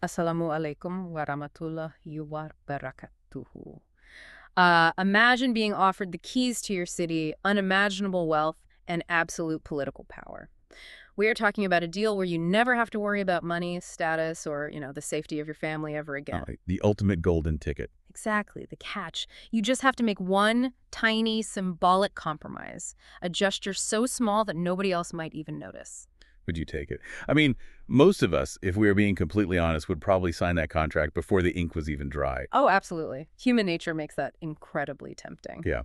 Assalamu alaikum wa rahmatullahi wa barakatuhu. Imagine being offered the keys to your city, unimaginable wealth, and absolute political power. We are talking about a deal where you never have to worry about money, status, or, the safety of your family ever again. The ultimate golden ticket. Exactly, the catch. You just have to make one tiny, symbolic compromise, a gesture so small that nobody else might even notice. Would you take it? I mean, most of us, if we are being completely honest, would probably sign that contract before the ink was even dry. Oh, absolutely. Human nature makes that incredibly tempting. Yeah.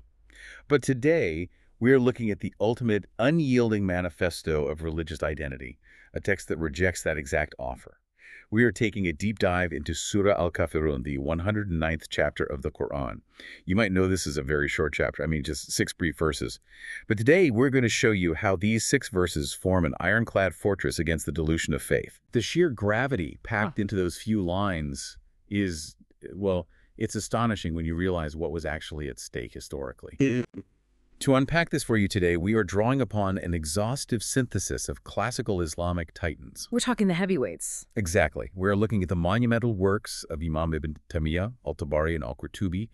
But today, we are looking at the ultimate unyielding manifesto of religious identity, a text that rejects that exact offer. We are taking a deep dive into Surah Al Kafirun, the 109th chapter of the Quran. You might know this is a very short chapter, just 6 brief verses. But today, we're going to show you how these 6 verses form an ironclad fortress against the dilution of faith. The sheer gravity packed into those few lines is, well, it's astonishing when you realize what was actually at stake historically. To unpack this for you today, we are drawing upon an exhaustive synthesis of classical Islamic titans. We're talking the heavyweights. Exactly. We're looking at the monumental works of Imam Ibn Taymiyyah, Al-Tabari, and Al-Qurtubi,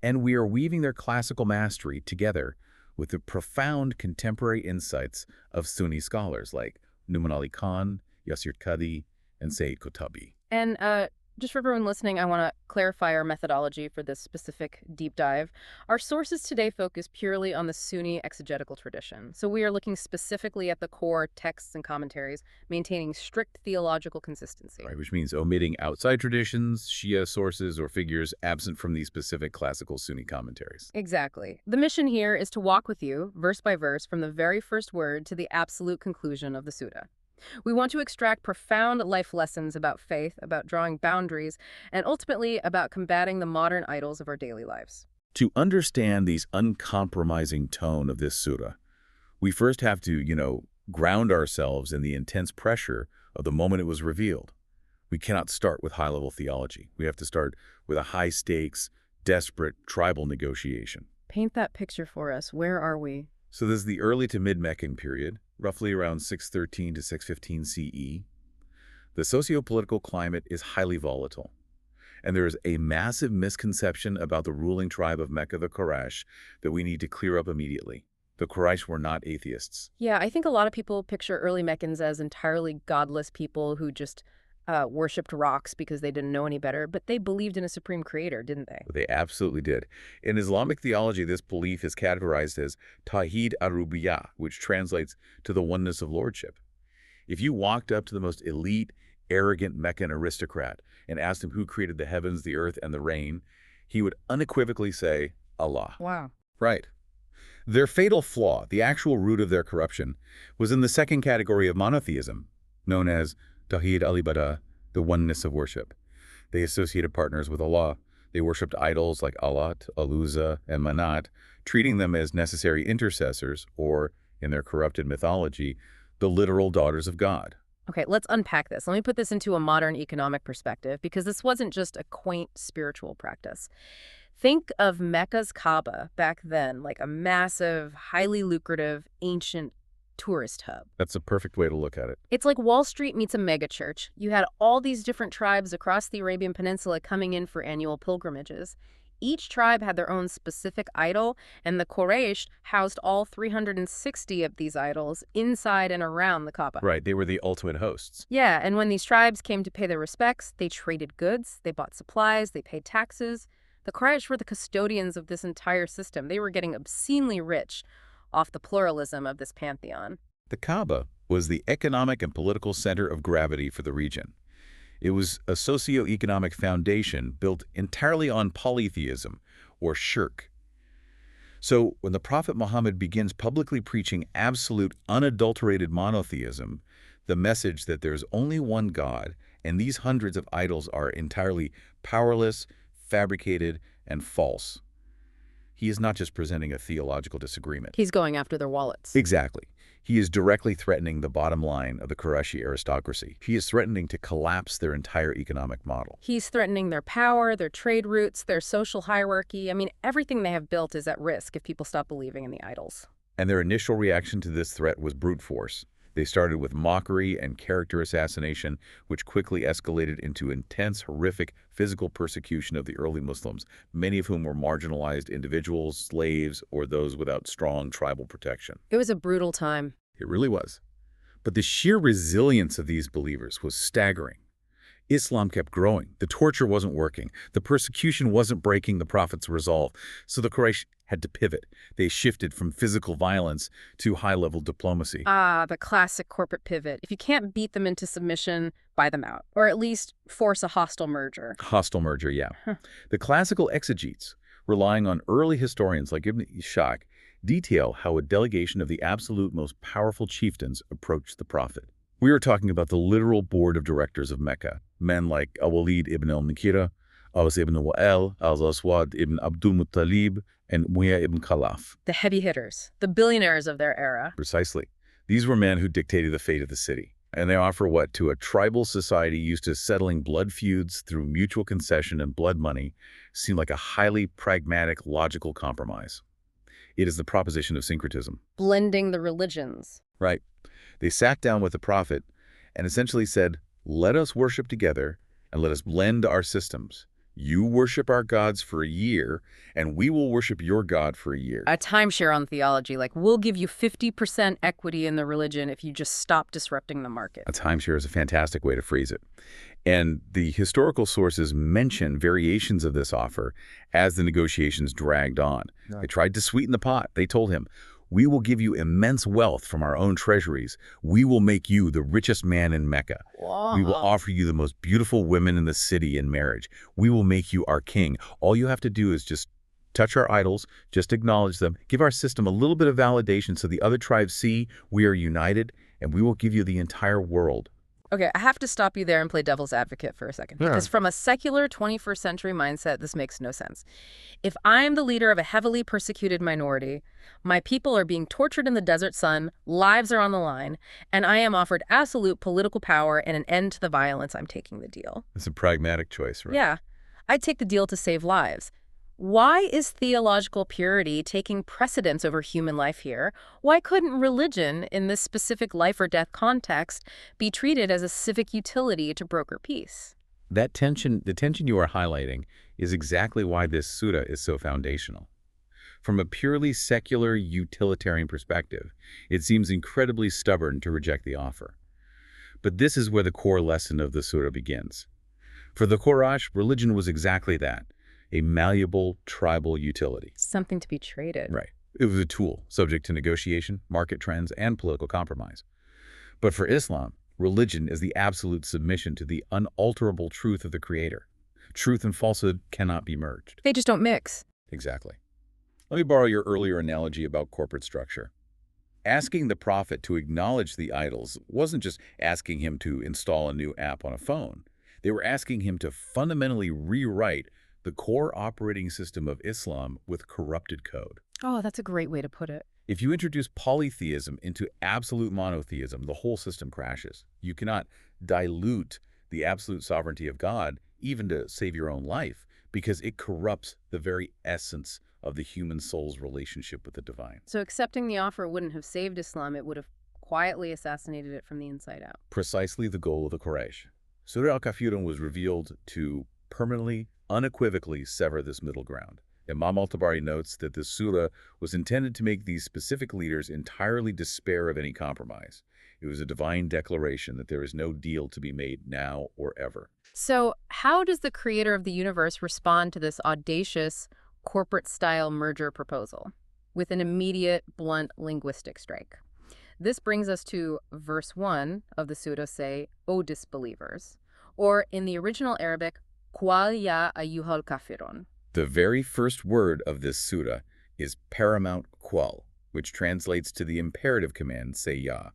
and we are weaving their classical mastery together with the profound contemporary insights of Sunni scholars like Numan Ali Khan, Yasir Qadhi, and Sayyid Qutbi. And just for everyone listening, I want to clarify our methodology for this specific deep dive. Our sources today focus purely on the Sunni exegetical tradition. So we are looking specifically at the core texts and commentaries, maintaining strict theological consistency. Right, which means omitting outside traditions, Shia sources, or figures absent from these specific classical Sunni commentaries. Exactly. The mission here is to walk with you, verse by verse, from the very first word to the absolute conclusion of the Surah. We want to extract profound life lessons about faith, about drawing boundaries, and ultimately about combating the modern idols of our daily lives. To understand the uncompromising tone of this surah, we first have to, ground ourselves in the intense pressure of the moment it was revealed. We cannot start with high-level theology. We have to start with a high-stakes, desperate tribal negotiation. Paint that picture for us. Where are we? So this is the early to mid-Meccan period, roughly around 613 to 615 CE. The socio-political climate is highly volatile, and there is a massive misconception about the ruling tribe of Mecca, the Quraysh, that we need to clear up immediately. The Quraysh were not atheists. Yeah, I think a lot of people picture early Meccans as entirely godless people who just worshipped rocks because they didn't know any better, but they believed in a supreme creator, didn't they? They absolutely did. In Islamic theology, this belief is categorized as Tawhid ar-Rububiyyah, which translates to the oneness of lordship. If you walked up to the most elite, arrogant Meccan aristocrat and asked him who created the heavens, the earth, and the rain, he would unequivocally say, Allah. Wow. Right. Their fatal flaw, the actual root of their corruption, was in the second category of monotheism, known as Tawhid al-Ibadah, the oneness of worship. They associated partners with Allah. They worshipped idols like Allat, Al-Uzza, and Manat, treating them as necessary intercessors, or, in their corrupted mythology, the literal daughters of God. Okay, let's unpack this. Let me put this into a modern economic perspective, because this wasn't just a quaint spiritual practice. Think of Mecca's Kaaba back then like a massive, highly lucrative, ancient tourist hub. That's a perfect way to look at it. It's like Wall Street meets a megachurch. You had all these different tribes across the Arabian Peninsula coming in for annual pilgrimages. Each tribe had their own specific idol, and the Quraysh housed all 360 of these idols inside and around the Kaaba. Right, they were the ultimate hosts. Yeah, and when these tribes came to pay their respects, they traded goods, they bought supplies, they paid taxes. The Quraysh were the custodians of this entire system. They were getting obscenely rich off the pluralism of this pantheon. The Kaaba was the economic and political center of gravity for the region. It was a socio-economic foundation built entirely on polytheism, or shirk. So when the Prophet Muhammad begins publicly preaching absolute, unadulterated monotheism, the message that there's only one God and these hundreds of idols are entirely powerless, fabricated, and false, he is not just presenting a theological disagreement. He's going after their wallets. Exactly. He is directly threatening the bottom line of the Qurayshi aristocracy. He is threatening to collapse their entire economic model. He's threatening their power, their trade routes, their social hierarchy. I mean, everything they have built is at risk if people stop believing in the idols. And their initial reaction to this threat was brute force. They started with mockery and character assassination, which quickly escalated into intense, horrific physical persecution of the early Muslims, many of whom were marginalized individuals, slaves, or those without strong tribal protection. It was a brutal time. It really was. But the sheer resilience of these believers was staggering. Islam kept growing. The torture wasn't working. The persecution wasn't breaking the Prophet's resolve. So the Quraysh had to pivot. They shifted from physical violence to high-level diplomacy. Ah, the classic corporate pivot. If you can't beat them into submission, buy them out. Or at least force a hostile merger. Hostile merger, yeah. The classical exegetes, relying on early historians like Ibn Ishaq, detail how a delegation of the absolute most powerful chieftains approached the Prophet. We are talking about the literal board of directors of Mecca, men like Al-Walid ibn al-Mughira, Aws ibn Wa'il, Al-Aswad ibn Abdul Muttalib, and Mu'ayya ibn Khalaf. The heavy hitters, the billionaires of their era. Precisely. These were men who dictated the fate of the city. And they offer what to a tribal society used to settling blood feuds through mutual concession and blood money seemed like a highly pragmatic, logical compromise. It is the proposition of syncretism. Blending the religions. Right. They sat down with the Prophet and essentially said, let us worship together and let us blend our systems. You worship our gods for a year, and we will worship your God for a year. A timeshare on theology, like we'll give you 50% equity in the religion if you just stop disrupting the market. A timeshare is a fantastic way to phrase it. And the historical sources mention variations of this offer as the negotiations dragged on. They tried to sweeten the pot. They told him, we will give you immense wealth from our own treasuries. We will make you the richest man in Mecca. Wow. We will offer you the most beautiful women in the city in marriage. We will make you our king. All you have to do is just touch our idols, just acknowledge them, give our system a little bit of validation so the other tribes see we are united, and we will give you the entire world. Okay, I have to stop you there and play devil's advocate for a second. Yeah. Because from a secular 21st century mindset, this makes no sense. If I am the leader of a heavily persecuted minority, my people are being tortured in the desert sun, lives are on the line, and I am offered absolute political power and an end to the violence, I'm taking the deal. It's a pragmatic choice, right? Yeah, I'd take the deal to save lives. Why is theological purity taking precedence over human life here? Why couldn't religion, in this specific life or death context, be treated as a civic utility to broker peace? That tension, the tension you are highlighting, is exactly why this surah is so foundational. From a purely secular, utilitarian perspective, it seems incredibly stubborn to reject the offer. But this is where the core lesson of the surah begins. For the Quraysh, religion was exactly that. A malleable tribal utility. Something to be traded. Right. It was a tool subject to negotiation, market trends, and political compromise. But for Islam, religion is the absolute submission to the unalterable truth of the Creator. Truth and falsehood cannot be merged. They just don't mix. Exactly. Let me borrow your earlier analogy about corporate structure. Asking the Prophet to acknowledge the idols wasn't just asking him to install a new app on a phone. They were asking him to fundamentally rewrite the core operating system of Islam with corrupted code. Oh, that's a great way to put it. If you introduce polytheism into absolute monotheism, the whole system crashes. You cannot dilute the absolute sovereignty of God, even to save your own life, because it corrupts the very essence of the human soul's relationship with the divine. So accepting the offer wouldn't have saved Islam, it would have quietly assassinated it from the inside out. Precisely the goal of the Quraysh. Surah Al Kafirun was revealed to permanently, unequivocally sever this middle ground. Imam al-Tabari notes that this surah was intended to make these specific leaders entirely despair of any compromise. It was a divine declaration that there is no deal to be made now or ever. So how does the creator of the universe respond to this audacious corporate-style merger proposal? With an immediate, blunt linguistic strike. This brings us to verse 1 of the surah, say, O disbelievers, or in the original Arabic, Qul ya ayyuhal kafirun. The very first word of this surah is paramount qul, which translates to the imperative command, say ya.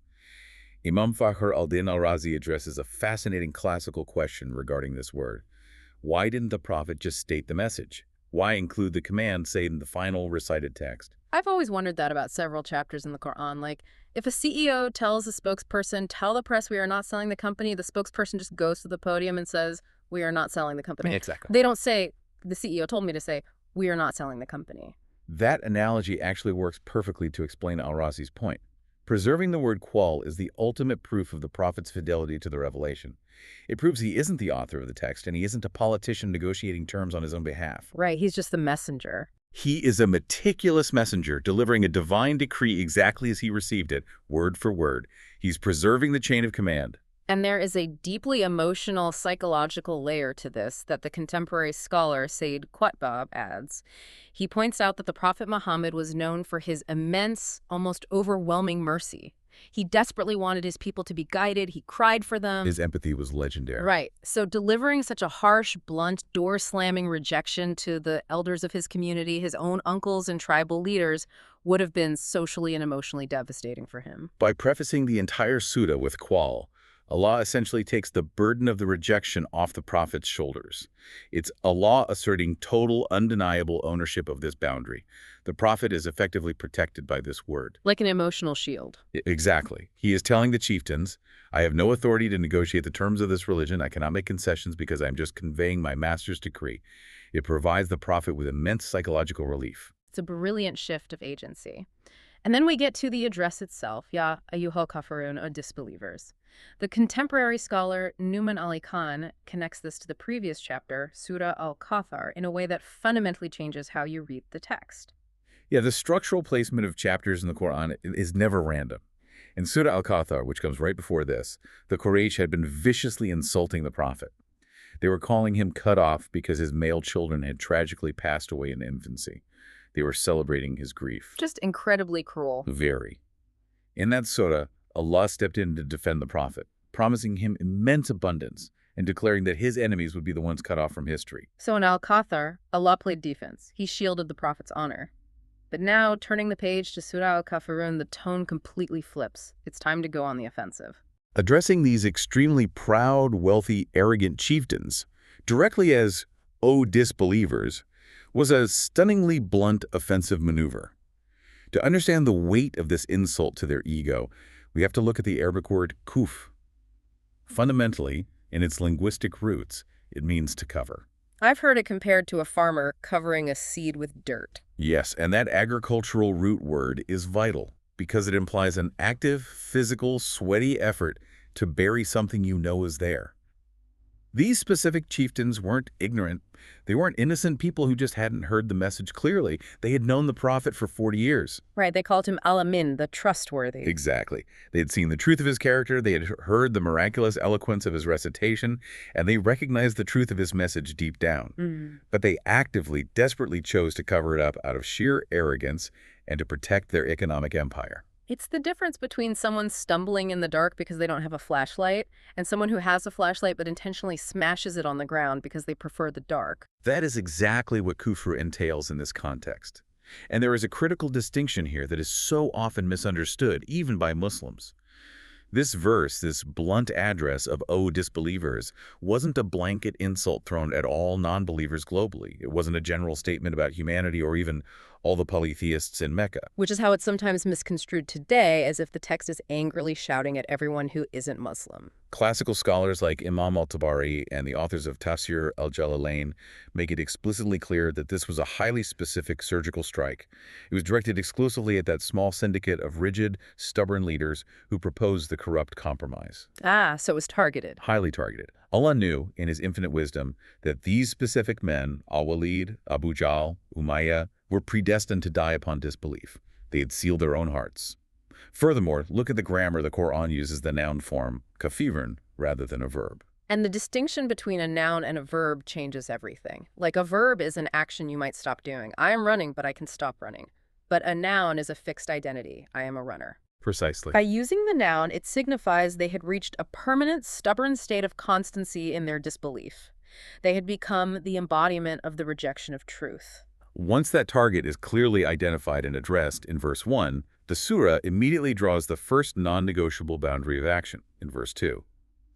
Imam Fakhr al-Din al-Razi addresses a fascinating classical question regarding this word. Why didn't the Prophet just state the message? Why include the command, say, in the final recited text? I've always wondered that about several chapters in the Quran. Like, if a CEO tells a spokesperson, tell the press we are not selling the company, the spokesperson just goes to the podium and says, we are not selling the company. Exactly. They don't say, the CEO told me to say, we are not selling the company. That analogy actually works perfectly to explain al-Razi's point. Preserving the word qual is the ultimate proof of the prophet's fidelity to the revelation. It proves he isn't the author of the text, and he isn't a politician negotiating terms on his own behalf. Right, he's just the messenger. He is a meticulous messenger, delivering a divine decree exactly as he received it, word for word. He's preserving the chain of command. And there is a deeply emotional, psychological layer to this that the contemporary scholar Sayyid Qutb adds. He points out that the Prophet Muhammad was known for his immense, almost overwhelming mercy. He desperately wanted his people to be guided. He cried for them. His empathy was legendary. Right. So delivering such a harsh, blunt, door-slamming rejection to the elders of his community, his own uncles and tribal leaders, would have been socially and emotionally devastating for him. By prefacing the entire surah with qual, Allah essentially takes the burden of the rejection off the prophet's shoulders. It's Allah asserting total, undeniable ownership of this boundary. The prophet is effectively protected by this word. Like an emotional shield. Exactly. He is telling the chieftains, I have no authority to negotiate the terms of this religion. I cannot make concessions because I am just conveying my master's decree. It provides the prophet with immense psychological relief. It's a brilliant shift of agency. And then we get to the address itself, Ya ayyuhal kafirun, or disbelievers. The contemporary scholar Numan Ali Khan connects this to the previous chapter, Surah Al Kafirun, in a way that fundamentally changes how you read the text. Yeah, the structural placement of chapters in the Quran is never random. In Surah Al Kafirun, which comes right before this, the Quraysh had been viciously insulting the prophet. They were calling him cut off because his male children had tragically passed away in infancy. They were celebrating his grief. Just incredibly cruel. Very. In that surah, Allah stepped in to defend the prophet, promising him immense abundance and declaring that his enemies would be the ones cut off from history. So in Al-Kafir, Allah played defense. He shielded the prophet's honor. But now, turning the page to Surah Al Kafirun, the tone completely flips. It's time to go on the offensive. Addressing these extremely proud, wealthy, arrogant chieftains directly as, "O disbelievers," was a stunningly blunt offensive maneuver. To understand the weight of this insult to their ego, we have to look at the Arabic word kuf. Fundamentally, in its linguistic roots, it means to cover. I've heard it compared to a farmer covering a seed with dirt. Yes, and that agricultural root word is vital because it implies an active, physical, sweaty effort to bury something you know is there. These specific chieftains weren't ignorant. They weren't innocent people who just hadn't heard the message clearly. They had known the prophet for 40 years. Right, they called him Al-Amin, the trustworthy. Exactly. They had seen the truth of his character, they had heard the miraculous eloquence of his recitation, and they recognized the truth of his message deep down. But they actively, desperately chose to cover it up out of sheer arrogance and to protect their economic empire. It's the difference between someone stumbling in the dark because they don't have a flashlight and someone who has a flashlight but intentionally smashes it on the ground because they prefer the dark. That is exactly what kufr entails in this context. And there is a critical distinction here that is so often misunderstood, even by Muslims. This verse, this blunt address of "O disbelievers," wasn't a blanket insult thrown at all non-believers globally. It wasn't a general statement about humanity or even all the polytheists in Mecca. Which is how it's sometimes misconstrued today, as if the text is angrily shouting at everyone who isn't Muslim. Classical scholars like Imam al-Tabari and the authors of Tafsir al-Jalalain make it explicitly clear that this was a highly specific surgical strike. It was directed exclusively at that small syndicate of rigid, stubborn leaders who proposed the corrupt compromise. Ah, so it was targeted. Highly targeted. Allah knew, in his infinite wisdom, that these specific men, Al-Walid, Abu Jahl, Umayyah, were predestined to die upon disbelief. They had sealed their own hearts. Furthermore, look at the grammar the Quran uses the noun form, kafirun, rather than a verb. And the distinction between a noun and a verb changes everything. Like a verb is an action you might stop doing. I am running, but I can stop running. But a noun is a fixed identity. I am a runner. Precisely. By using the noun, it signifies they had reached a permanent, stubborn state of constancy in their disbelief. They had become the embodiment of the rejection of truth. Once that target is clearly identified and addressed in verse 1, the surah immediately draws the first non-negotiable boundary of action in verse 2.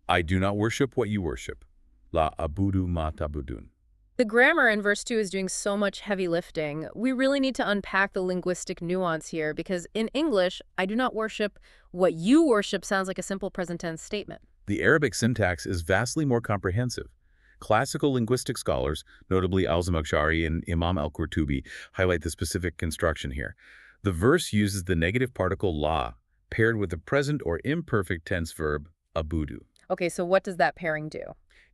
I do not worship what you worship. La abudu ma tabudun. The grammar in verse 2 is doing so much heavy lifting. We really need to unpack the linguistic nuance here because in English, I do not worship what you worship sounds like a simple present tense statement. The Arabic syntax is vastly more comprehensive. Classical linguistic scholars, notably al-Zamakhshari and Imam al-Qurtubi, highlight the specific construction here. The verse uses the negative particle la, paired with the present or imperfect tense verb, abudu. Okay, so what does that pairing do?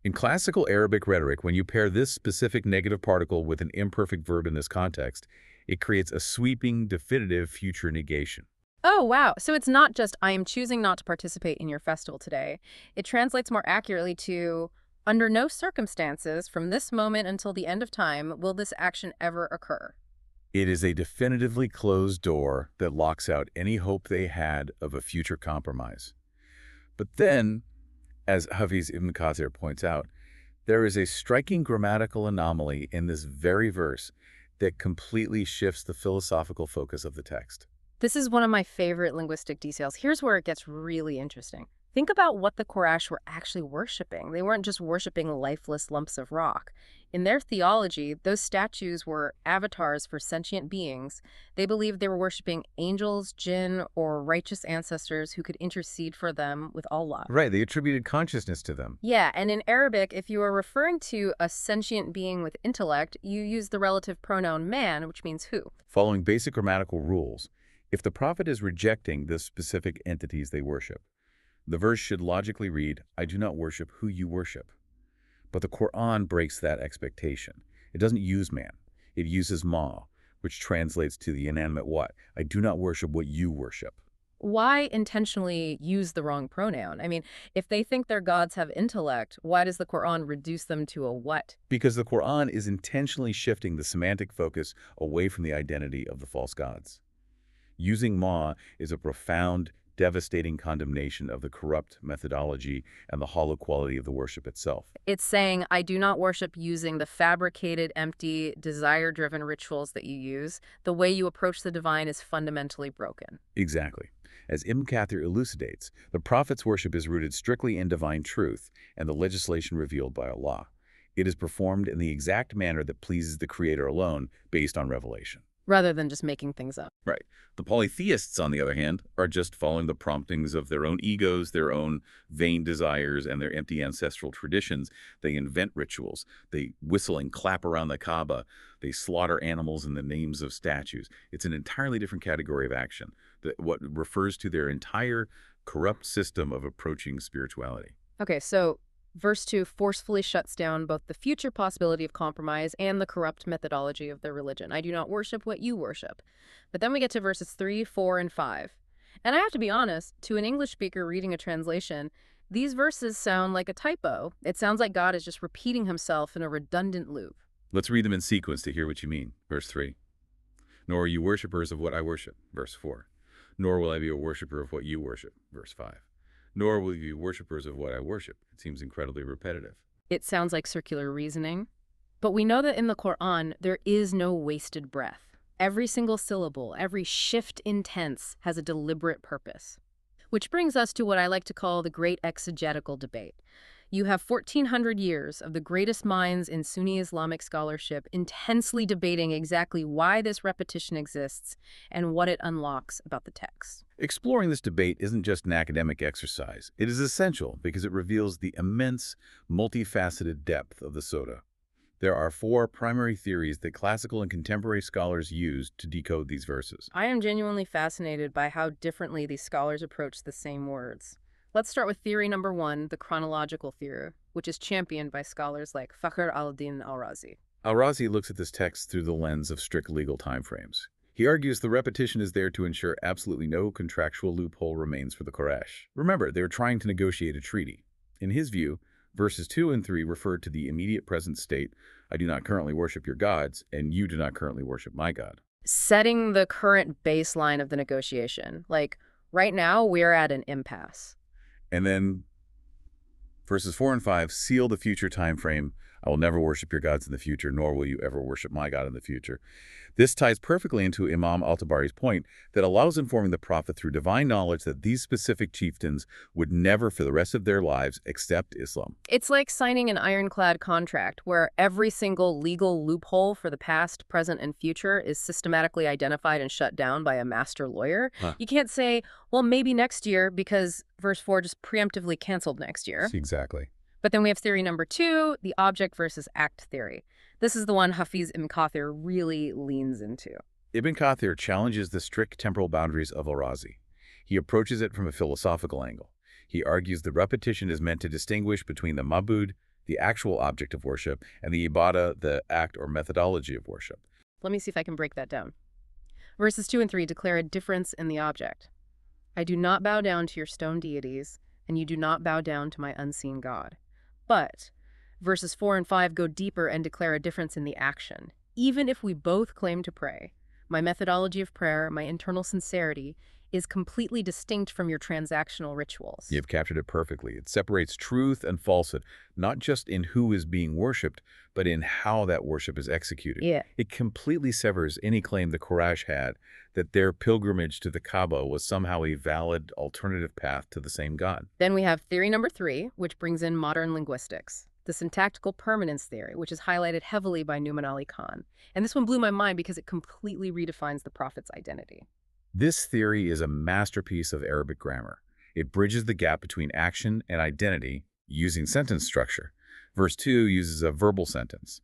In classical Arabic rhetoric, when you pair this specific negative particle with an imperfect verb in this context, it creates a sweeping, definitive future negation. Oh, wow. So it's not just, I am choosing not to participate in your festival today. It translates more accurately to, under no circumstances, from this moment until the end of time, will this action ever occur. It is a definitively closed door that locks out any hope they had of a future compromise. But then, as Hafiz ibn Kathir points out, there is a striking grammatical anomaly in this very verse that completely shifts the philosophical focus of the text. This is one of my favorite linguistic details. Here's where it gets really interesting. Think about what the Quraysh were actually worshiping. They weren't just worshiping lifeless lumps of rock. In their theology, those statues were avatars for sentient beings. They believed they were worshiping angels, jinn, or righteous ancestors who could intercede for them with Allah. Right, they attributed consciousness to them. Yeah, and in Arabic, if you are referring to a sentient being with intellect, you use the relative pronoun man, which means who. Following basic grammatical rules, if the prophet is rejecting the specific entities they worship, the verse should logically read, I do not worship who you worship. But the Quran breaks that expectation. It doesn't use man. It uses ma, which translates to the inanimate what. I do not worship what you worship. Why intentionally use the wrong pronoun? I mean, if they think their gods have intellect, why does the Quran reduce them to a what? Because the Quran is intentionally shifting the semantic focus away from the identity of the false gods. Using ma is a profound, devastating condemnation of the corrupt methodology and the hollow quality of the worship itself. It's saying, I do not worship using the fabricated, empty, desire-driven rituals that you use. The way you approach the divine is fundamentally broken. Exactly. As Ibn Kathir elucidates, the prophet's worship is rooted strictly in divine truth and the legislation revealed by Allah. It is performed in the exact manner that pleases the Creator alone, based on revelation. Rather than just making things up. Right. The polytheists, on the other hand, are just following the promptings of their own egos, their own vain desires, and their empty ancestral traditions. They invent rituals. They whistle and clap around the Kaaba. They slaughter animals in the names of statues. It's an entirely different category of action, what refers to their entire corrupt system of approaching spirituality. Okay, so Verse 2 forcefully shuts down both the future possibility of compromise and the corrupt methodology of their religion. I do not worship what you worship. But then we get to verses 3, 4, and 5. And I have to be honest, to an English speaker reading a translation, these verses sound like a typo. It sounds like God is just repeating himself in a redundant loop. Let's read them in sequence to hear what you mean. Verse 3. Nor are you worshippers of what I worship. Verse 4. Nor will I be a worshiper of what you worship. Verse 5. Nor will you be worshippers of what I worship. It seems incredibly repetitive. It sounds like circular reasoning. But we know that in the Quran, there is no wasted breath. Every single syllable, every shift in tense has a deliberate purpose. Which brings us to what I like to call the great exegetical debate. You have 1,400 years of the greatest minds in Sunni Islamic scholarship intensely debating exactly why this repetition exists and what it unlocks about the text. Exploring this debate isn't just an academic exercise. It is essential because it reveals the immense, multifaceted depth of the Sota. There are 4 primary theories that classical and contemporary scholars use to decode these verses. I am genuinely fascinated by how differently these scholars approach the same words. Let's start with theory number 1, the chronological theory, which is championed by scholars like Fakhr al-Din al-Razi. Al-Razi looks at this text through the lens of strict legal timeframes. He argues the repetition is there to ensure absolutely no contractual loophole remains for the Quraysh. Remember, they were trying to negotiate a treaty. In his view, verses 2 and 3 refer to the immediate present state, I do not currently worship your gods, and you do not currently worship my God. Setting the current baseline of the negotiation. Like, right now, we're at an impasse. And then verses 4 and 5 seal the future time frame. I will never worship your gods in the future, nor will you ever worship my God in the future. This ties perfectly into Imam al-Tabari's point that Allah is informing the prophet through divine knowledge that these specific chieftains would never for the rest of their lives accept Islam. It's like signing an ironclad contract where every single legal loophole for the past, present, and future is systematically identified and shut down by a master lawyer. You can't say, well, maybe next year, because verse 4 just preemptively canceled next year. Exactly. But then we have theory number 2, the object versus act theory. This is the one Hafiz ibn Kathir really leans into. Ibn Kathir challenges the strict temporal boundaries of Al-Razi. He approaches it from a philosophical angle. He argues the repetition is meant to distinguish between the mabud, the actual object of worship, and the ibadah, the act or methodology of worship. Let me see if I can break that down. Verses 2 and 3 declare a difference in the object. I do not bow down to your stone deities, and you do not bow down to my unseen God. But verses 4 and 5 go deeper and declare a difference in the action. Even if we both claim to pray, my methodology of prayer, my internal sincerity, is completely distinct from your transactional rituals. You've captured it perfectly. It separates truth and falsehood, not just in who is being worshipped, but in how that worship is executed. Yeah. It completely severs any claim the Quraysh had that their pilgrimage to the Kaaba was somehow a valid alternative path to the same God. Then we have theory number 3, which brings in modern linguistics. The syntactical permanence theory, which is highlighted heavily by Nouman Ali Khan. And this one blew my mind because it completely redefines the prophet's identity. This theory is a masterpiece of Arabic grammar. It bridges the gap between action and identity using sentence structure. Verse 2 uses a verbal sentence.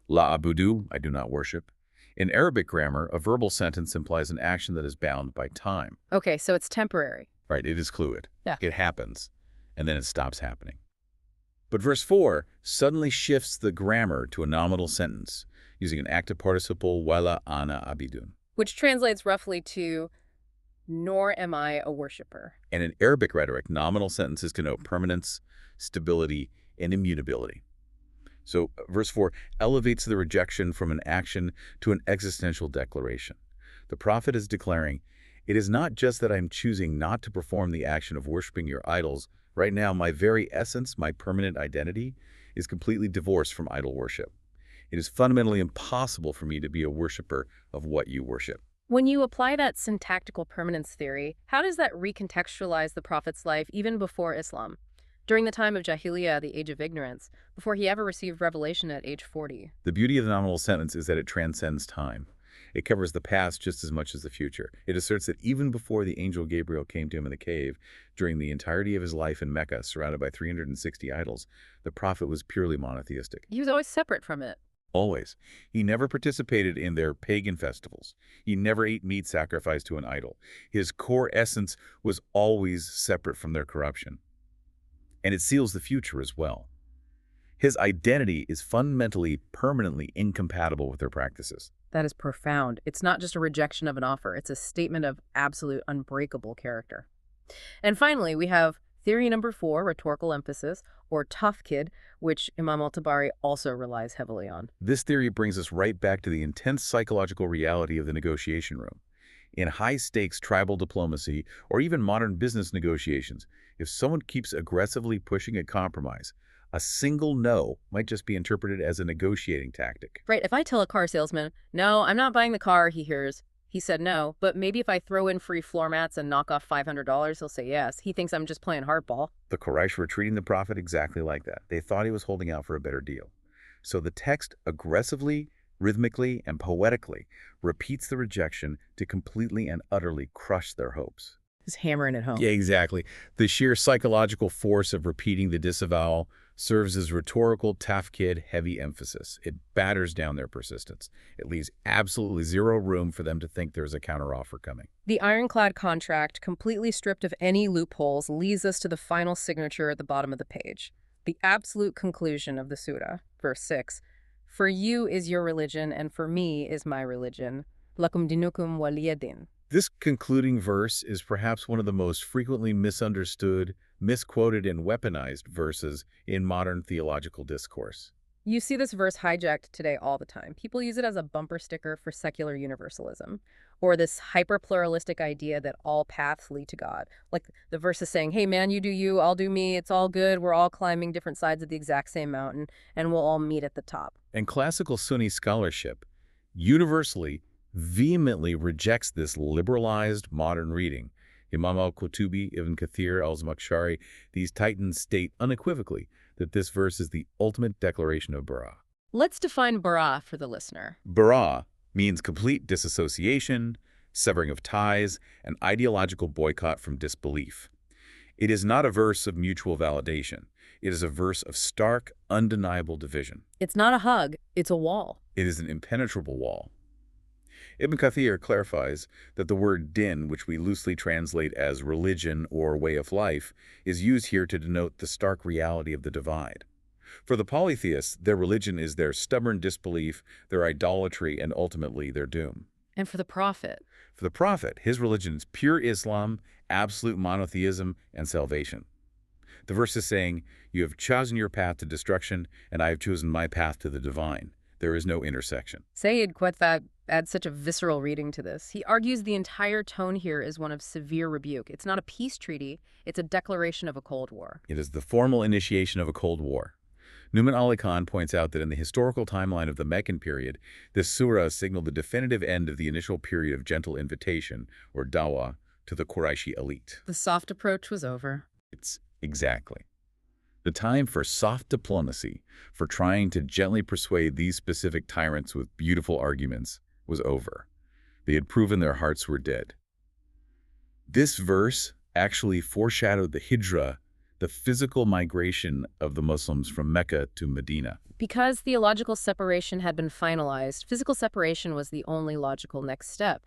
La abudu, I do not worship. In Arabic grammar, a verbal sentence implies an action that is bound by time. Okay, so it's temporary. Right, it is fluid. Yeah. It happens, and then it stops happening. But verse 4 suddenly shifts the grammar to a nominal sentence using an active participle, wala ana abidun. Which translates roughly to, nor am I a worshiper. And in Arabic rhetoric, nominal sentences connote permanence, stability, and immutability. So verse 4 elevates the rejection from an action to an existential declaration. The prophet is declaring, it is not just that I'm choosing not to perform the action of worshiping your idols. Right now, my very essence, my permanent identity, is completely divorced from idol worship. It is fundamentally impossible for me to be a worshiper of what you worship. When you apply that syntactical permanence theory, how does that recontextualize the prophet's life even before Islam? During the time of Jahiliyyah, the age of ignorance, before he ever received revelation at age 40. The beauty of the nominal sentence is that it transcends time. It covers the past just as much as the future. It asserts that even before the angel Gabriel came to him in the cave, during the entirety of his life in Mecca, surrounded by 360 idols, the prophet was purely monotheistic. He was always separate from it. Always. He never participated in their pagan festivals. He never ate meat sacrificed to an idol. His core essence was always separate from their corruption. And it seals the future as well. His identity is fundamentally, permanently incompatible with their practices. That is profound. It's not just a rejection of an offer. It's a statement of absolute unbreakable character. And finally, we have theory number 4, rhetorical emphasis, or tough kid, which Imam al-Tabari also relies heavily on. This theory brings us right back to the intense psychological reality of the negotiation room. In high-stakes tribal diplomacy, or even modern business negotiations, if someone keeps aggressively pushing a compromise, a single no might just be interpreted as a negotiating tactic. Right, if I tell a car salesman, no, I'm not buying the car, he hears, he said no, but maybe if I throw in free floor mats and knock off $500, he'll say yes. He thinks I'm just playing hardball. The Quraysh were treating the prophet exactly like that. They thought he was holding out for a better deal. So the text aggressively, rhythmically, and poetically repeats the rejection to completely and utterly crush their hopes. He's hammering it home. Yeah, exactly. The sheer psychological force of repeating the disavowal serves as rhetorical tafkid heavy emphasis. It batters down their persistence. It leaves absolutely zero room for them to think there's a counteroffer coming. The ironclad contract, completely stripped of any loopholes, leads us to the final signature at the bottom of the page. The absolute conclusion of the surah, verse 6. For you is your religion, and for me is my religion. Lakum dinukum waliyadin. This concluding verse is perhaps one of the most frequently misunderstood, misquoted, and weaponized verses in modern theological discourse. You see this verse hijacked today all the time. People use it as a bumper sticker for secular universalism, or this hyper-pluralistic idea that all paths lead to God. Like the verse is saying, hey man, you do you, I'll do me, it's all good, we're all climbing different sides of the exact same mountain, and we'll all meet at the top. And classical Sunni scholarship universally, vehemently rejects this liberalized modern reading. Imam al-Qutubi, Ibn Kathir, al-Zamakhshari, these titans state unequivocally that this verse is the ultimate declaration of bara. Let's define bara for the listener. Bara means complete disassociation, severing of ties, and ideological boycott from disbelief. It is not a verse of mutual validation. It is a verse of stark, undeniable division. It's not a hug, it's a wall. It is an impenetrable wall. Ibn Kathir clarifies that the word din, which we loosely translate as religion or way of life, is used here to denote the stark reality of the divide. For the polytheists, their religion is their stubborn disbelief, their idolatry, and ultimately their doom. And for the prophet? For the prophet, his religion is pure Islam, absolute monotheism, and salvation. The verse is saying, "You have chosen your path to destruction, and I have chosen my path to the divine. There is no intersection." Sayyid Qutb adds such a visceral reading to this. He argues the entire tone here is one of severe rebuke. It's not a peace treaty, it's a declaration of a Cold War. It is the formal initiation of a Cold War. Numan Ali Khan points out that in the historical timeline of the Meccan period, this surah signaled the definitive end of the initial period of gentle invitation, or dawah, to the Qurayshi elite. The soft approach was over. Exactly. The time for soft diplomacy, for trying to gently persuade these specific tyrants with beautiful arguments, was over. They had proven their hearts were dead. This verse actually foreshadowed the hijrah, the physical migration of the Muslims from Mecca to Medina. Because theological separation had been finalized, physical separation was the only logical next step.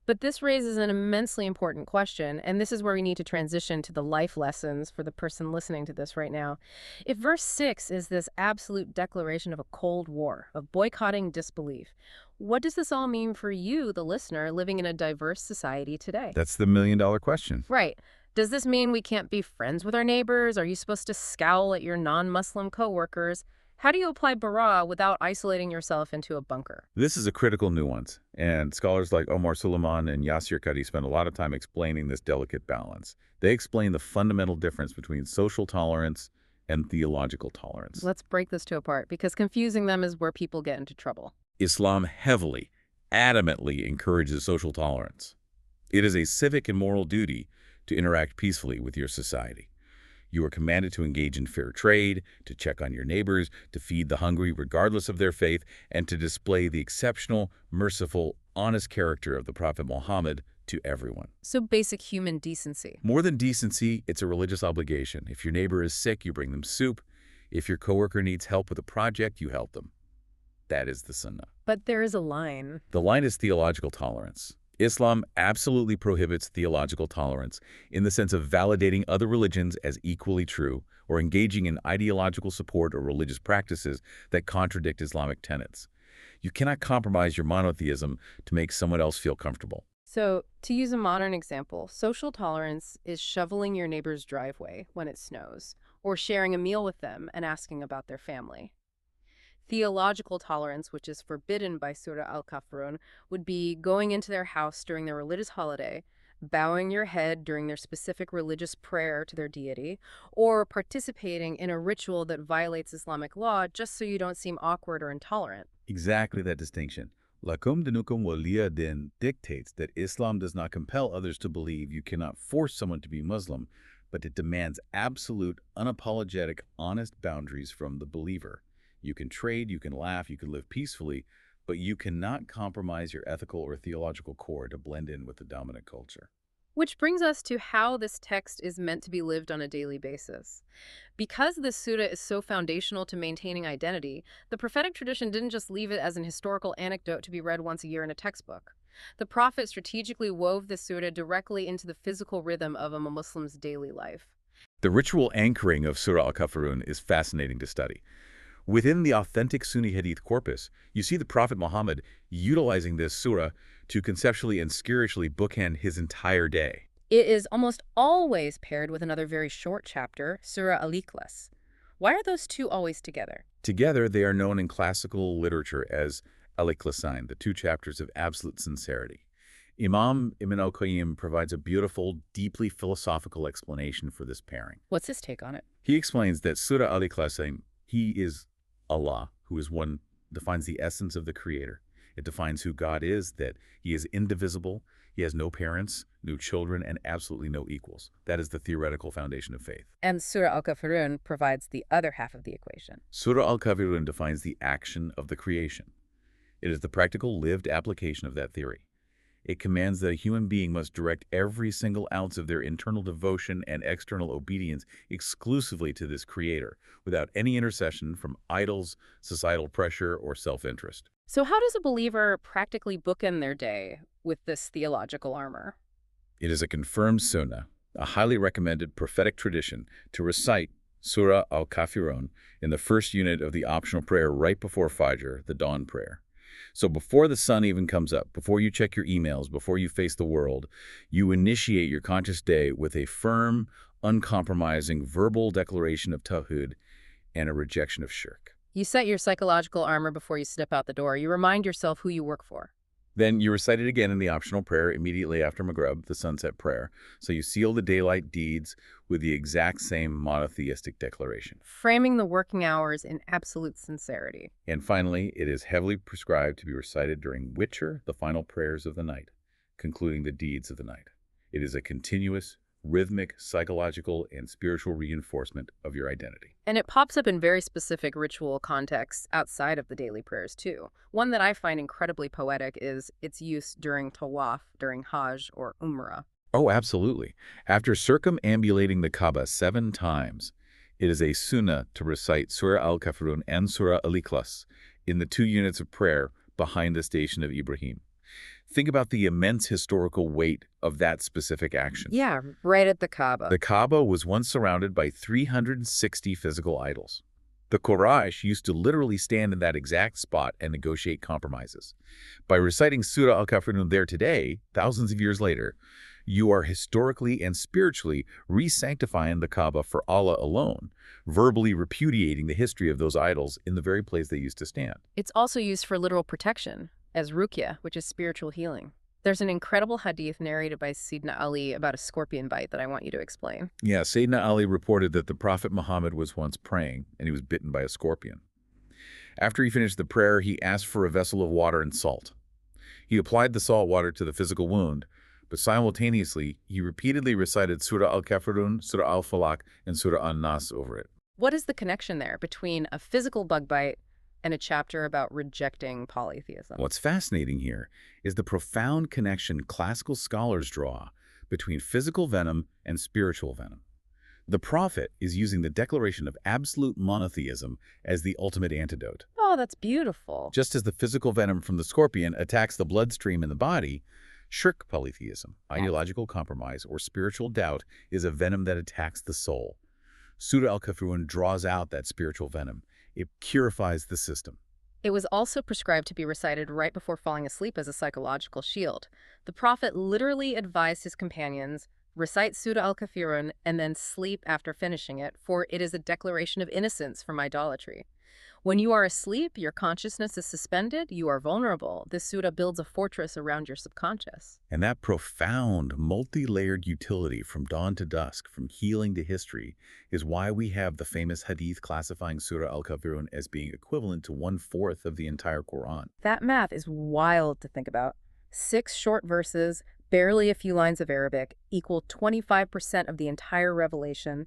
But this raises an immensely important question, and this is where we need to transition to the life lessons for the person listening to this right now. If verse 6 is this absolute declaration of a Cold War, of boycotting disbelief, what does this all mean for you, the listener, living in a diverse society today? That's the million-dollar question. Right. Does this mean we can't be friends with our neighbors? Are you supposed to scowl at your non-Muslim coworkers? How do you apply bara without isolating yourself into a bunker? This is a critical nuance, and scholars like Omar Suleiman and Yasir Qadhi spend a lot of time explaining this delicate balance. They explain the fundamental difference between social tolerance and theological tolerance. Let's break this two apart, because confusing them is where people get into trouble. Islam heavily, adamantly encourages social tolerance. It is a civic and moral duty to interact peacefully with your society. You are commanded to engage in fair trade, to check on your neighbors, to feed the hungry regardless of their faith, and to display the exceptional, merciful, honest character of the Prophet Muhammad to everyone. So basic human decency. More than decency, it's a religious obligation. If your neighbor is sick, you bring them soup. If your coworker needs help with a project, you help them. That is the sunnah. But there is a line. The line is theological tolerance. Islam absolutely prohibits theological tolerance in the sense of validating other religions as equally true or engaging in ideological support or religious practices that contradict Islamic tenets. You cannot compromise your monotheism to make someone else feel comfortable. So, to use a modern example, social tolerance is shoveling your neighbor's driveway when it snows, or sharing a meal with them and asking about their family. Theological tolerance, which is forbidden by Surah Al Kafirun, would be going into their house during their religious holiday, bowing your head during their specific religious prayer to their deity, or participating in a ritual that violates Islamic law just so you don't seem awkward or intolerant. Exactly that distinction. Lakum dinukum waliya din dictates that Islam does not compel others to believe. You cannot force someone to be Muslim, but it demands absolute, unapologetic, honest boundaries from the believer. You can trade, you can laugh, you can live peacefully, but you cannot compromise your ethical or theological core to blend in with the dominant culture. Which brings us to how this text is meant to be lived on a daily basis. Because this surah is so foundational to maintaining identity, the prophetic tradition didn't just leave it as an historical anecdote to be read once a year in a textbook. The prophet strategically wove this surah directly into the physical rhythm of a Muslim's daily life. The ritual anchoring of Surah Al Kafirun is fascinating to study. Within the authentic Sunni Hadith corpus, you see the Prophet Muhammad utilizing this surah to conceptually and spiritually bookend his entire day. It is almost always paired with another very short chapter, Surah Al Ikhlas. Why are those two always together? Together, they are known in classical literature as Al-Ikhlasain, the two chapters of absolute sincerity. Imam Ibn al-Qayyim provides a beautiful, deeply philosophical explanation for this pairing. What's his take on it? He explains that Surah Al-Ikhlasain, he is Allah, who is one, defines the essence of the Creator. It defines who God is, that He is indivisible, He has no parents, no children, and absolutely no equals. That is the theoretical foundation of faith. And Surah Al Kafirun provides the other half of the equation. Surah Al Kafirun defines the action of the creation. It is the practical, lived application of that theory. It commands that a human being must direct every single ounce of their internal devotion and external obedience exclusively to this Creator, without any intercession from idols, societal pressure, or self-interest. So how does a believer practically bookend their day with this theological armor? It is a confirmed sunnah, a highly recommended prophetic tradition to recite Surah Al Kafirun in the first unit of the optional prayer right before Fajr, the dawn prayer. So before the sun even comes up, before you check your emails, before you face the world, you initiate your conscious day with a firm, uncompromising verbal declaration of Tawhid and a rejection of shirk. You set your psychological armor before you step out the door. You remind yourself who you work for. Then you recite it again in the optional prayer immediately after Maghrib, the sunset prayer. So you seal the daylight deeds with the exact same monotheistic declaration. Framing the working hours in absolute sincerity. And finally, it is heavily prescribed to be recited during Witr, the final prayers of the night, concluding the deeds of the night. It is a continuous, rhythmic, psychological, and spiritual reinforcement of your identity. And it pops up in very specific ritual contexts outside of the daily prayers, too. One that I find incredibly poetic is its use during tawaf, during Hajj or Umrah. Oh, absolutely. After circumambulating the Kaaba 7 times, it is a sunnah to recite Surah Al Kafirun and Surah Al Ikhlas in the 2 units of prayer behind the Station of Ibrahim. Think about the immense historical weight of that specific action. Yeah, right at the Kaaba. The Kaaba was once surrounded by 360 physical idols. The Quraysh used to literally stand in that exact spot and negotiate compromises. By reciting Surah Al Kafirun there today, thousands of years later, you are historically and spiritually re-sanctifying the Kaaba for Allah alone, verbally repudiating the history of those idols in the very place they used to stand. It's also used for literal protection, as ruqya, which is spiritual healing. There's an incredible hadith narrated by Sayyidina Ali about a scorpion bite that I want you to explain. Yeah, Sayyidina Ali reported that the Prophet Muhammad was once praying, and he was bitten by a scorpion. After he finished the prayer, he asked for a vessel of water and salt. He applied the salt water to the physical wound, but simultaneously, he repeatedly recited Surah Al Kafirun, Surah Al Falaq, and Surah An Nas over it. What is the connection there between a physical bug bite and a chapter about rejecting polytheism? What's fascinating here is the profound connection classical scholars draw between physical venom and spiritual venom. The prophet is using the declaration of absolute monotheism as the ultimate antidote. Oh, that's beautiful. Just as the physical venom from the scorpion attacks the bloodstream in the body, shirk polytheism, ideological compromise, or spiritual doubt is a venom that attacks the soul. Surah Al Kafirun draws out that spiritual venom. It purifies the system. It was also prescribed to be recited right before falling asleep as a psychological shield. The prophet literally advised his companions, recite Surah Al Kafirun and then sleep after finishing it, for it is a declaration of innocence from idolatry. When you are asleep, your consciousness is suspended, you are vulnerable. This surah builds a fortress around your subconscious. And that profound, multi-layered utility from dawn to dusk, from healing to history, is why we have the famous hadith classifying Surah Al Kafirun as being equivalent to 1/4 of the entire Quran. That math is wild to think about. 6 short verses, barely a few lines of Arabic, equal 25% of the entire revelation.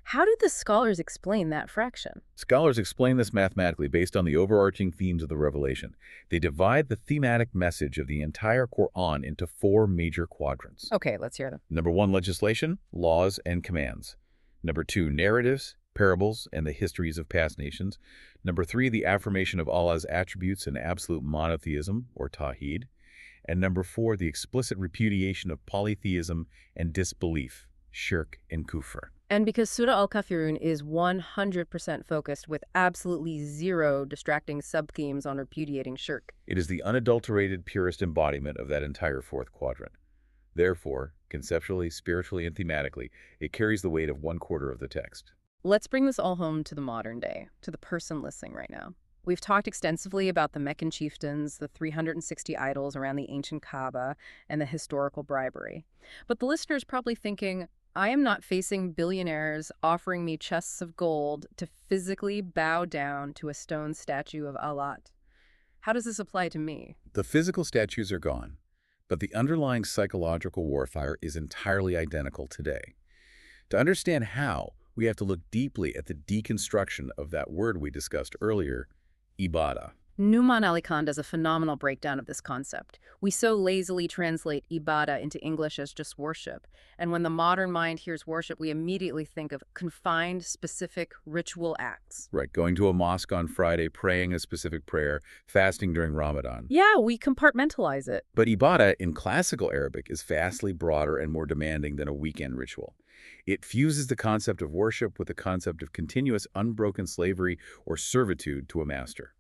How did the scholars explain that fraction? Scholars explain this mathematically based on the overarching themes of the revelation. They divide the thematic message of the entire Quran into 4 major quadrants. Okay, let's hear them. Number 1, legislation, laws, and commands. Number 2, narratives, parables, and the histories of past nations. Number 3, the affirmation of Allah's attributes and absolute monotheism, or Tawhid. And number 4, the explicit repudiation of polytheism and disbelief, shirk and kufr. And because Surah Al Kafirun is 100% focused with absolutely zero distracting sub-themes on repudiating shirk. It is the unadulterated, purest embodiment of that entire 4th quadrant. Therefore, conceptually, spiritually, and thematically, it carries the weight of 1/4 of the text. Let's bring this all home to the modern day, to the person listening right now. We've talked extensively about the Meccan chieftains, the 360 idols around the ancient Kaaba, and the historical bribery. But the listener's probably thinking, I am not facing billionaires offering me chests of gold to physically bow down to a stone statue of Allah. How does this apply to me? The physical statues are gone, but the underlying psychological warfare is entirely identical today. To understand how, we have to look deeply at the deconstruction of that word we discussed earlier, ibadah. Numan Ali Khan does a phenomenal breakdown of this concept. We so lazily translate ibadah into English as just worship, and when the modern mind hears worship, we immediately think of confined, specific ritual acts. Right, going to a mosque on Friday, praying a specific prayer, fasting during Ramadan. Yeah, we compartmentalize it. But ibadah in classical Arabic is vastly broader and more demanding than a weekend ritual. It fuses the concept of worship with the concept of continuous unbroken slavery or servitude to a master.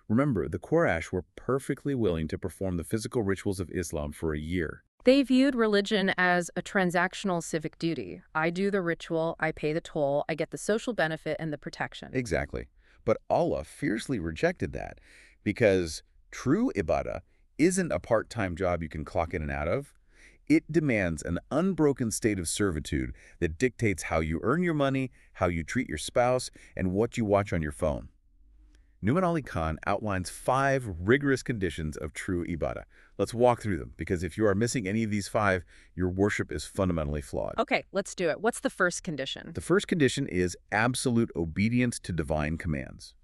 Remember, the Quraysh were perfectly willing to perform the physical rituals of Islam for a year. They viewed religion as a transactional civic duty. I do the ritual, I pay the toll, I get the social benefit and the protection. Exactly. But Allah fiercely rejected that because true ibadah isn't a part-time job you can clock in and out of. It demands an unbroken state of servitude that dictates how you earn your money, how you treat your spouse, and what you watch on your phone. Numan Ali Khan outlines 5 rigorous conditions of true ibadah. Let's walk through them, because if you are missing any of these 5, your worship is fundamentally flawed. Okay, let's do it. What's the first condition? The first condition is absolute obedience to divine commands.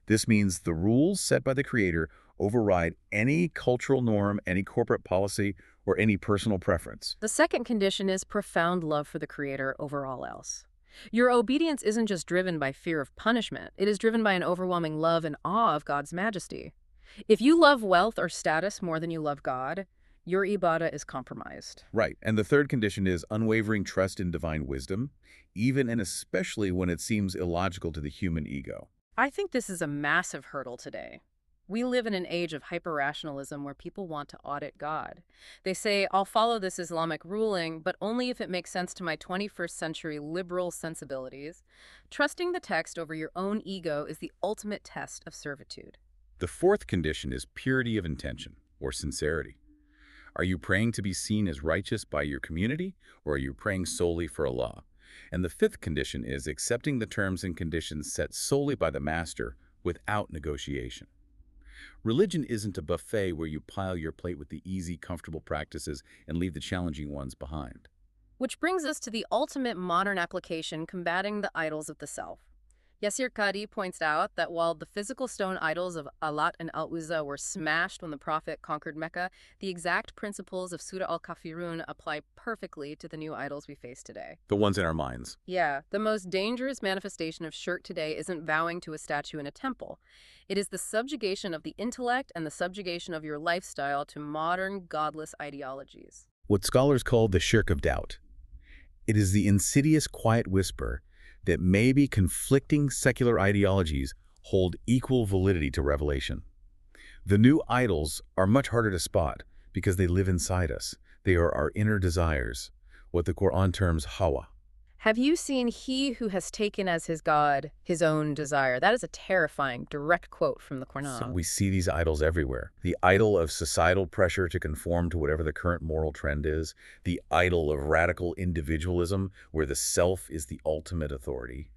This means the rules set by the Creator override any cultural norm, any corporate policy, or any personal preference. The second condition is profound love for the Creator over all else. Your obedience isn't just driven by fear of punishment. It is driven by an overwhelming love and awe of God's majesty. If you love wealth or status more than you love God, your ibadah is compromised. Right. And the third condition is unwavering trust in divine wisdom, even and especially when it seems illogical to the human ego. I think this is a massive hurdle today. We live in an age of hyper-rationalism where people want to audit God. They say, I'll follow this Islamic ruling, but only if it makes sense to my 21st century liberal sensibilities. Trusting the text over your own ego is the ultimate test of servitude. The fourth condition is purity of intention, or sincerity. Are you praying to be seen as righteous by your community, or are you praying solely for Allah? And the fifth condition is accepting the terms and conditions set solely by the master without negotiation. Religion isn't a buffet where you pile your plate with the easy, comfortable practices and leave the challenging ones behind. Which brings us to the ultimate modern application, combating the idols of the self. Yasir Qadi points out that while the physical stone idols of Allat and Al-Uzza were smashed when the Prophet conquered Mecca, the exact principles of Surah Al Kafirun apply perfectly to the new idols we face today. The ones in our minds. Yeah, the most dangerous manifestation of shirk today isn't vowing to a statue in a temple. It is the subjugation of the intellect and the subjugation of your lifestyle to modern, godless ideologies. What scholars call the shirk of doubt. It is the insidious quiet whisper that maybe conflicting secular ideologies hold equal validity to revelation. The new idols are much harder to spot because they live inside us. They are our inner desires, what the Quran terms hawa. Have you seen he who has taken as his God his own desire? That is a terrifying, direct quote from the Quran. So we see these idols everywhere. The idol of societal pressure to conform to whatever the current moral trend is. The idol of radical individualism, where the self is the ultimate authority.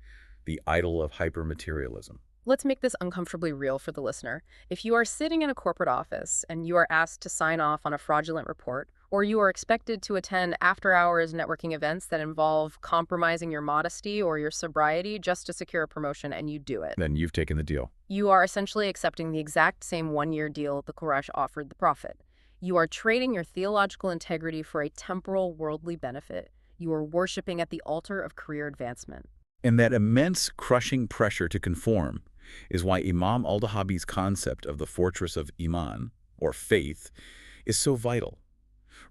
The idol of hypermaterialism. Let's make this uncomfortably real for the listener. If you are sitting in a corporate office and you are asked to sign off on a fraudulent report, or you are expected to attend after-hours networking events that involve compromising your modesty or your sobriety just to secure a promotion, and you do it, Then you've taken the deal. you are essentially accepting the exact same one-year deal the Quraysh offered the Prophet. You are trading your theological integrity for a temporal, worldly benefit. You are worshiping at the altar of career advancement. And that immense crushing pressure to conform is why Imam al-Dahabi's concept of the fortress of Iman, or faith, is so vital.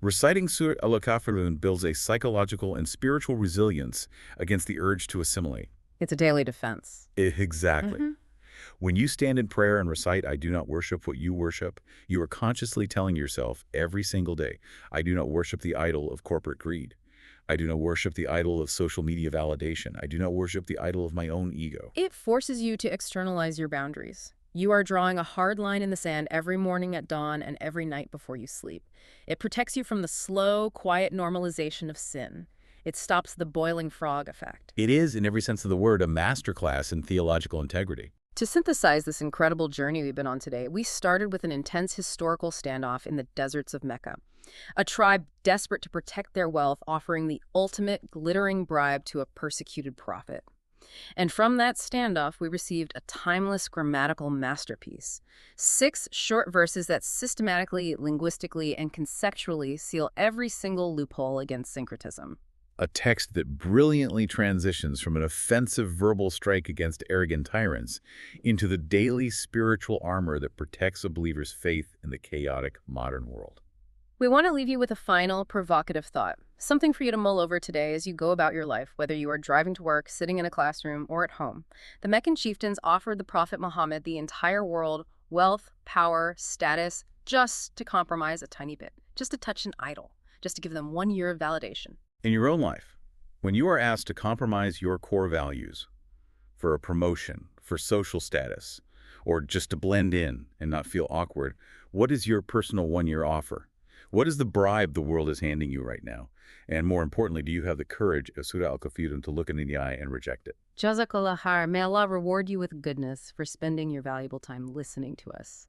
Reciting Surah Al Kafirun builds a psychological and spiritual resilience against the urge to assimilate. It's a daily defense. Exactly. When you stand in prayer and recite, I do not worship what you worship, you are consciously telling yourself every single day, I do not worship the idol of corporate greed. I do not worship the idol of social media validation. I do not worship the idol of my own ego. It forces you to externalize your boundaries. You are drawing a hard line in the sand every morning at dawn and every night before you sleep. It protects you from the slow, quiet normalization of sin. It stops the boiling frog effect. It is, in every sense of the word, a masterclass in theological integrity. To synthesize this incredible journey we've been on today, we started with an intense historical standoff in the deserts of Mecca. A tribe desperate to protect their wealth, offering the ultimate glittering bribe to a persecuted prophet. And from that standoff, we received a timeless grammatical masterpiece. 6 short verses that systematically, linguistically, and conceptually seal every single loophole against syncretism. A text that brilliantly transitions from an offensive verbal strike against arrogant tyrants into the daily spiritual armor that protects a believer's faith in the chaotic modern world. We want to leave you with a final, provocative thought, something for you to mull over today as you go about your life, whether you are driving to work, sitting in a classroom, or at home. The Meccan chieftains offered the Prophet Muhammad the entire world, wealth, power, status, just to compromise a tiny bit, just to touch an idol, just to give them 1 year of validation. In your own life, when you are asked to compromise your core values for a promotion, for social status, or just to blend in and not feel awkward, what is your personal 1 year offer? What is the bribe the world is handing you right now? And more importantly, do you have the courage of Surah Al Kafirun to look it in the eye and reject it? Jazakallah khair. May Allah reward you with goodness for spending your valuable time listening to us.